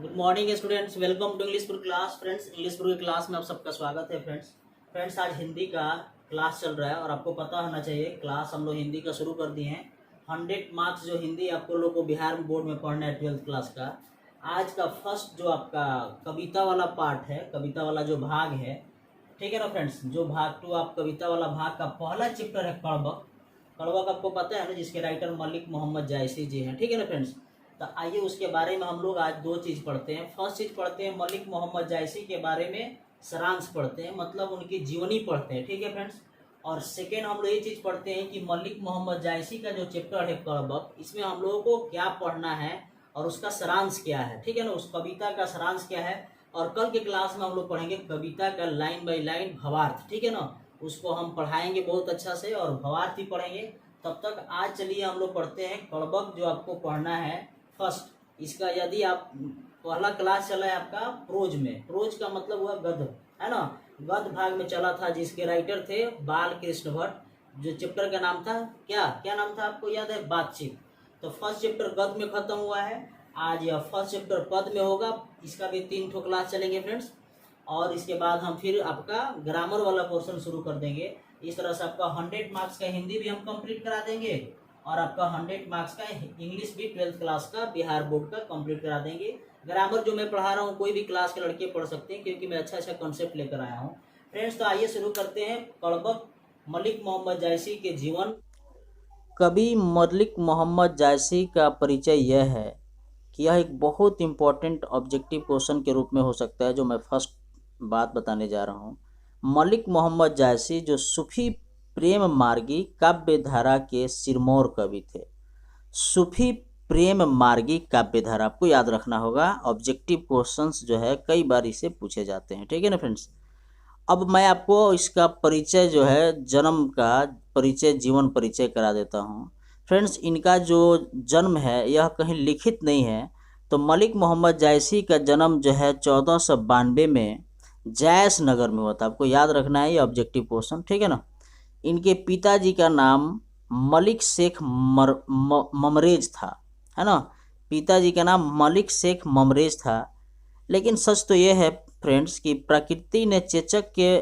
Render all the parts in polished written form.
Good morning students, welcome to English book class. Friends, English book की class में आप सबका स्वागत है। फ्रेंड्स आज हिंदी का क्लास चल रहा है और आपको पता होना चाहिए क्लास हम लोग हिंदी का शुरू कर दिए हैं। 100 मार्क्स जो हिंदी आपको लोग को बिहार बोर्ड में पढ़ना है 12th क्लास का। आज का फर्स्ट जो आपका कविता वाला पार्ट है, कविता वाला जो भाग है, ठीक है ना फ्रेंड्स। जो भाग 2 आप कविता वाला भाग का पहला चैप्टर है कड़बक। कड़बक आपको पता है ना, जिसके राइटर मलिक मोहम्मद जायसी जी हैं, ठीक है ना फ्रेंड्स। तो आइए उसके बारे में हम लोग आज दो चीज़ पढ़ते हैं। फर्स्ट चीज़ पढ़ते हैं मलिक मोहम्मद जायसी के बारे में सारांश पढ़ते हैं, मतलब उनकी जीवनी पढ़ते हैं, ठीक है फ्रेंड्स। और सेकेंड हम लोग ये चीज़ पढ़ते हैं कि मलिक मोहम्मद जायसी का जो चैप्टर है कड़बक, इसमें हम लोगों को क्या पढ़ना है और उसका सारांश क्या है, ठीक है ना। उस कविता का सारांश क्या है। और कल के क्लास में हम लोग पढ़ेंगे कविता का लाइन बाई लाइन भावार्थ, ठीक है ना। उसको हम पढ़ाएंगे बहुत अच्छा से और भावार्थ ही पढ़ेंगे। तब तक आज चलिए हम लोग पढ़ते हैं कड़बक, जो आपको पढ़ना है फर्स्ट। इसका यदि आप पहला क्लास चला है आपका प्रोज में, प्रोज का मतलब हुआ गद्य, है ना। गद्य भाग में चला था, जिसके राइटर थे बाल कृष्ण भट्ट। जो चैप्टर का नाम था क्या क्या नाम था आपको याद है? बातचीत। तो फर्स्ट चैप्टर गद्य में खत्म हुआ है। आज यह फर्स्ट चैप्टर पद में होगा। इसका भी 3 ठो क्लास चलेंगे फ्रेंड्स। और इसके बाद हम फिर आपका ग्रामर वाला पोर्शन शुरू कर देंगे। इस तरह से आपका 100 मार्क्स का हिंदी भी हम कंप्लीट करा देंगे और आपका 100 मार्क्स का इंग्लिश भी 12th क्लास का बिहार बोर्ड का कंप्लीट करा देंगे। ग्रामर जो मैं पढ़ा रहा हूँ कोई भी क्लास के लड़के पढ़ सकते हैं, क्योंकि मैं अच्छा कॉन्सेप्ट लेकर आया हूँ फ्रेंड्स। तो आइए शुरू करते हैं कड़बक, मलिक मोहम्मद जायसी के जीवन। कवि मलिक मोहम्मद जायसी का परिचय यह है कि यह एक बहुत इंपॉर्टेंट ऑब्जेक्टिव क्वेश्चन के रूप में हो सकता है, जो मैं फर्स्ट बात बताने जा रहा हूँ। मलिक मोहम्मद जायसी जो सूफी प्रेम मार्गी काव्य धारा के सिरमौर कवि थे। सूफी प्रेम मार्गी काव्य धारा आपको याद रखना होगा। ऑब्जेक्टिव क्वेश्चंस जो है कई बार इसे पूछे जाते हैं, ठीक है ना फ्रेंड्स। अब मैं आपको इसका परिचय जो है, जन्म का परिचय, जीवन परिचय करा देता हूँ फ्रेंड्स। इनका जो जन्म है यह कहीं लिखित नहीं है। तो मलिक मोहम्मद जायसी का जन्म जो है 1492 में जैस नगर में हुआ था। आपको याद रखना है ये ऑब्जेक्टिव क्वेश्चन, ठीक है ना। इनके पिताजी का नाम मलिक शेख ममरेज था, है ना। पिताजी का नाम मलिक शेख ममरेज था। लेकिन सच तो ये है फ्रेंड्स कि प्रकृति ने चेचक के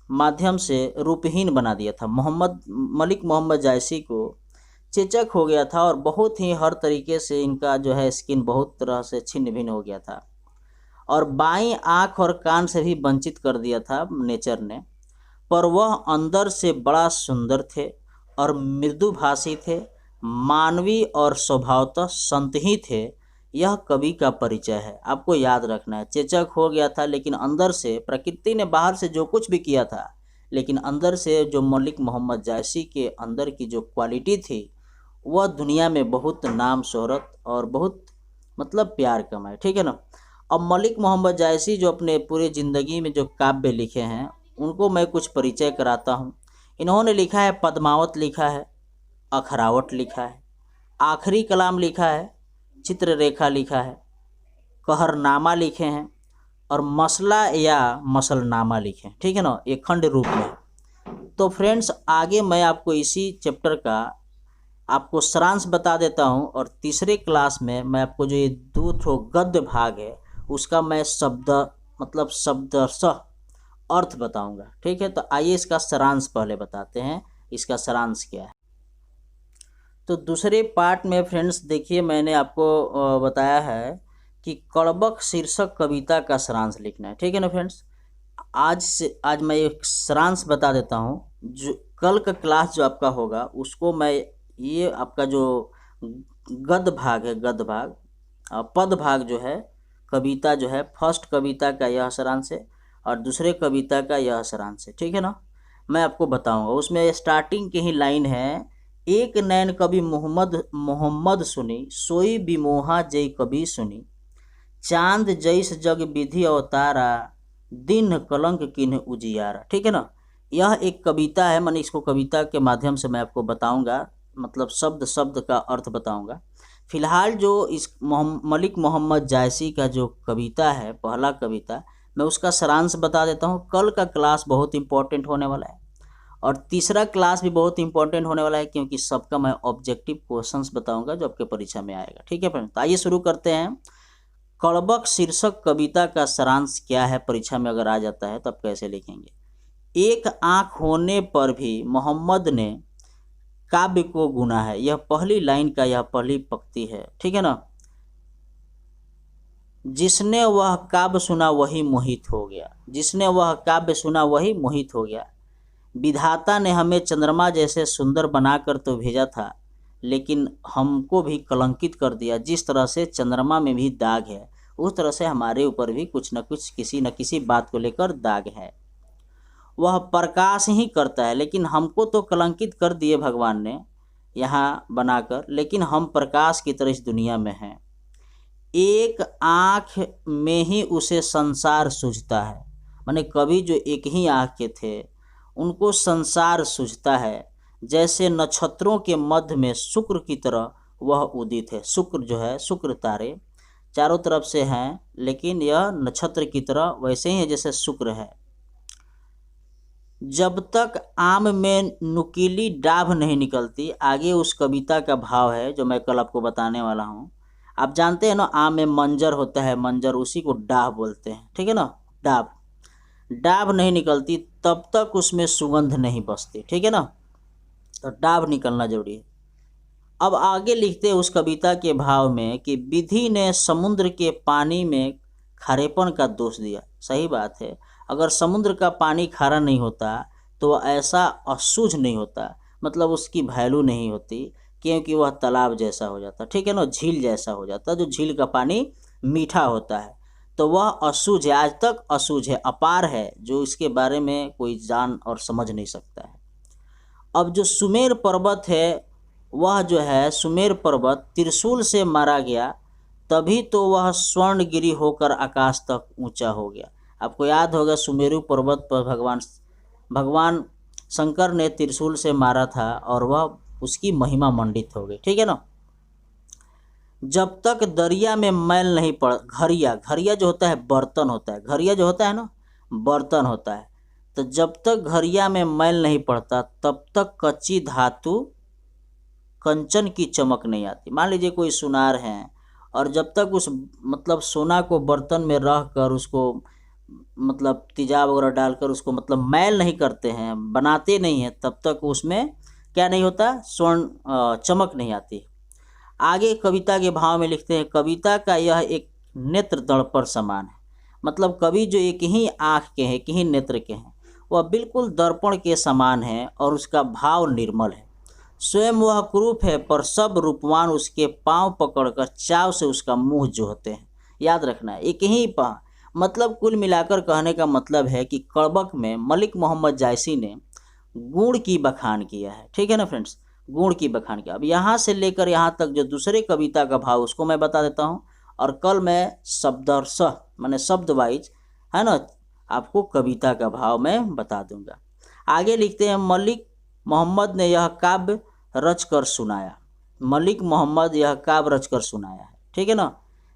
माध्यम से रूपहीन बना दिया था। मलिक मोहम्मद जायसी को चेचक हो गया था और बहुत ही हर तरीके से इनका जो है स्किन बहुत तरह से छिन्न भिन्न हो गया था और बाईं आँख और कान से भी वंचित कर दिया था नेचर ने। पर वह अंदर से बड़ा सुंदर थे और मृदुभाषी थे, मानवीय और स्वभावतः संत ही थे। यह कवि का परिचय है। आपको याद रखना है, चेचक हो गया था लेकिन अंदर से, प्रकृति ने बाहर से जो कुछ भी किया था, लेकिन अंदर से जो मलिक मोहम्मद जायसी के अंदर की जो क्वालिटी थी, वह दुनिया में बहुत नाम शोहरत और बहुत मतलब प्यार कमाए, ठीक है ना। अब मलिक मोहम्मद जायसी जो अपने पूरे ज़िंदगी में जो काव्य लिखे हैं, उनको मैं कुछ परिचय कराता हूँ। इन्होंने लिखा है पद्मावत, लिखा है अखरावट, लिखा है आखिरी कलाम, लिखा है चित्ररेखा, लिखा है कहरनामा लिखे हैं और मसला या मसलनामा लिखे हैं, ठीक है ना। ये खंड रूप में। तो फ्रेंड्स आगे मैं आपको इसी चैप्टर का आपको सारांश बता देता हूँ और तीसरे क्लास में मैं आपको जो ये 2 ठो गद्य भाग है उसका मैं शब्दशः अर्थ बताऊंगा, ठीक है। तो आइए इसका सारांश पहले बताते हैं, इसका सारांश क्या है। तो दूसरे पार्ट में फ्रेंड्स देखिए, मैंने आपको बताया है कि कड़बक शीर्षक कविता का सारांश लिखना है, ठीक है ना फ्रेंड्स। आज मैं एक सारांश बता देता हूँ। जो कल का क्लास जो आपका होगा उसको मैं, ये आपका जो गद्य भाग है, गद्य भाग पद भाग जो है, कविता जो है, फर्स्ट कविता का यह सारांश है और दूसरे कविता का यह सारांश है, ठीक है ना। मैं आपको बताऊंगा। उसमें स्टार्टिंग की ही लाइन है, एक नैन कवि मोहम्मद सुनी, सोई बिमोहा जय कवि सुनी, चांद जैस जग विधि अवतारा, दिन कलंक किन्ह उजियारा, ठीक है ना। यह एक कविता है, मैंने इसको कविता के माध्यम से मैं आपको बताऊंगा, मतलब शब्द शब्द का अर्थ बताऊंगा। फिलहाल जो इस मलिक मोहम्मद जायसी का जो कविता है, पहला कविता, मैं उसका सारांश बता देता हूँ। कल का क्लास बहुत इंपॉर्टेंट होने वाला है और तीसरा क्लास भी बहुत इंपॉर्टेंट होने वाला है, क्योंकि सबका मैं ऑब्जेक्टिव क्वेश्चंस बताऊंगा जो आपके परीक्षा में आएगा, ठीक है फ्रेंड्स। तो आइए शुरू करते हैं। कड़बक शीर्षक कविता का सारांश क्या है, परीक्षा में अगर आ जाता है तब कैसे लिखेंगे। एक आंख होने पर भी मोहम्मद ने काव्य को गुना है, यह पहली लाइन का यह पहली पंक्ति है, ठीक है ना। जिसने वह काव्य सुना वही मोहित हो गया, जिसने वह काव्य सुना वही मोहित हो गया। विधाता ने हमें चंद्रमा जैसे सुंदर बनाकर तो भेजा था, लेकिन हमको भी कलंकित कर दिया। जिस तरह से चंद्रमा में भी दाग है, उस तरह से हमारे ऊपर भी कुछ न कुछ किसी न किसी बात को लेकर दाग है। वह प्रकाश ही करता है, लेकिन हमको तो कलंकित कर दिए भगवान ने यहाँ बनाकर, लेकिन हम प्रकाश की तरह इस दुनिया में हैं। एक आँख में ही उसे संसार सूझता है, माने कवि जो एक ही आँख के थे उनको संसार सूझता है। जैसे नक्षत्रों के मध्य में शुक्र की तरह वह उदित है। शुक्र जो है, शुक्र तारे चारों तरफ से हैं, लेकिन यह नक्षत्र की तरह वैसे ही है जैसे शुक्र है। जब तक आम में नुकीली डाभ नहीं निकलती, आगे उस कविता का भाव है जो मैं कल आपको बताने वाला हूँ। आप जानते हैं ना, आम में मंजर होता है, मंजर उसी को डाभ बोलते हैं, ठीक है ना। डाभ नहीं निकलती तब तक उसमें सुगंध नहीं बसती, ठीक है ना। तो डाभ निकलना जरूरी है। अब आगे लिखते हैं उस कविता के भाव में कि विधि ने समुद्र के पानी में खारेपन का दोष दिया। सही बात है, अगर समुद्र का पानी खारा नहीं होता तो वह ऐसा अशुद्ध नहीं होता, मतलब उसकी वैल्यू नहीं होती, क्योंकि वह तालाब जैसा हो जाता, ठीक है ना, झील जैसा हो जाता। जो झील का पानी मीठा होता है तो वह अशुद्ध है, आज तक अशुद्ध है, अपार है, जो इसके बारे में कोई जान और समझ नहीं सकता है। अब जो सुमेर पर्वत है, वह जो है सुमेर पर्वत त्रिशूल से मारा गया, तभी तो वह स्वर्णगिरी होकर आकाश तक ऊंचा हो गया। आपको याद होगा सुमेरु पर्वत पर भगवान शंकर ने त्रिशूल से मारा था और वह उसकी महिमा मंडित हो गई, ठीक है ना। जब तक दरिया में मैल नहीं पड़, घरिया जो होता है बर्तन होता है, घरिया जो होता है ना बर्तन होता है, तो जब तक घरिया में मैल नहीं पड़ता तब तक कच्ची धातु कंचन की चमक नहीं आती। मान लीजिए कोई सुनार हैं और जब तक उस मतलब सोना को बर्तन में रख कर उसको मतलब तेजाब वगैरह डालकर उसको मतलब मैल नहीं करते हैं, बनाते नहीं हैं, तब तक उसमें क्या नहीं होता, स्वर्ण चमक नहीं आती। आगे कविता के भाव में लिखते हैं, कविता का यह एक नेत्र दर्पण समान है। मतलब कवि जो एक ही आँख के हैं, एक ही नेत्र के हैं, वह बिल्कुल दर्पण के समान है और उसका भाव निर्मल है। स्वयं वह कुरूप है, पर सब रूपवान उसके पांव पकड़कर चाव से उसका मुंह जोहते हैं। याद रखना है, एक ही पाँव। मतलब कुल मिलाकर कहने का मतलब है कि कड़बक में मलिक मोहम्मद जायसी ने गुण की बखान किया है, ठीक है ना फ्रेंड्स, गुण की बखान किया। अब यहाँ से लेकर यहाँ तक जो दूसरे कविता का भाव उसको मैं बता देता हूँ, और कल मैं शब्दशः माने शब्द वाइज है ना आपको कविता का भाव मैं बता दूंगा। आगे लिखते हैं, मलिक मोहम्मद ने यह काव्य रच कर सुनाया। मलिक मोहम्मद यह काव्य रच कर सुनाया है, ठीक है ना।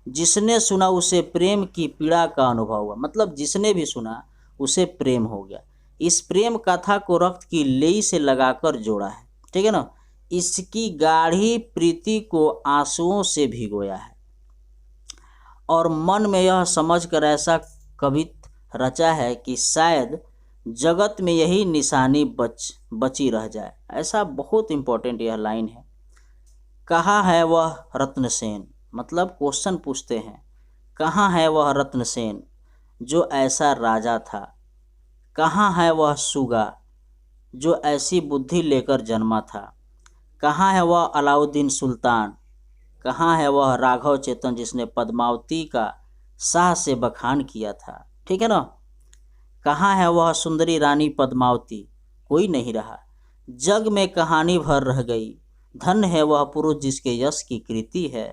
जिसने सुना उसे प्रेम की पीड़ा का अनुभव हुआ, मतलब जिसने भी सुना उसे प्रेम हो गया। इस प्रेम कथा को रक्त की लेई से लगाकर जोड़ा है, ठीक है ना। इसकी गाढ़ी प्रीति को आंसुओं से भिगोया है और मन में यह समझकर ऐसा कवित रचा है कि शायद जगत में यही निशानी बची रह जाए। ऐसा बहुत इम्पोर्टेंट यह लाइन है। कहाँ है वह रत्नसेन, मतलब क्वेश्चन पूछते हैं, कहाँ है वह रत्नसेन जो ऐसा राजा था। कहाँ है वह सुगा जो ऐसी बुद्धि लेकर जन्मा था। कहाँ है वह अलाउद्दीन सुल्तान, कहाँ है वह राघव चेतन जिसने पद्मावती का शाह से बखान किया था, ठीक है ना। कहाँ है वह सुंदरी रानी पद्मावती, कोई नहीं रहा, जग में कहानी भर रह गई। धन्य है वह पुरुष जिसके यश की कृति है।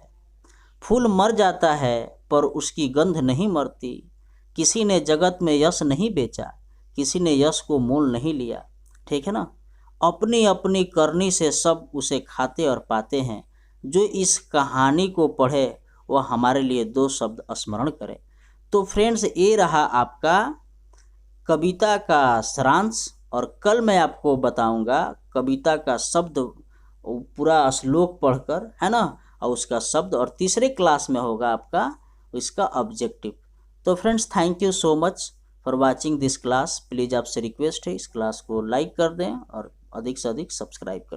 फूल मर जाता है पर उसकी गंध नहीं मरती। किसी ने जगत में यश नहीं बेचा, किसी ने यश को मोल नहीं लिया, ठीक है ना। अपनी अपनी करनी से सब उसे खाते और पाते हैं। जो इस कहानी को पढ़े वह हमारे लिए दो शब्द स्मरण करे। तो फ्रेंड्स, ये रहा आपका कविता का सारांश, और कल मैं आपको बताऊंगा कविता का शब्द पूरा श्लोक पढ़कर, है ना, और उसका शब्द, और तीसरे क्लास में होगा आपका इसका ऑब्जेक्टिव। तो friends thank you so much for watching this class. Please आपसे रिक्वेस्ट है इस क्लास को लाइक कर दें और अधिक से अधिक सब्सक्राइब कर दें।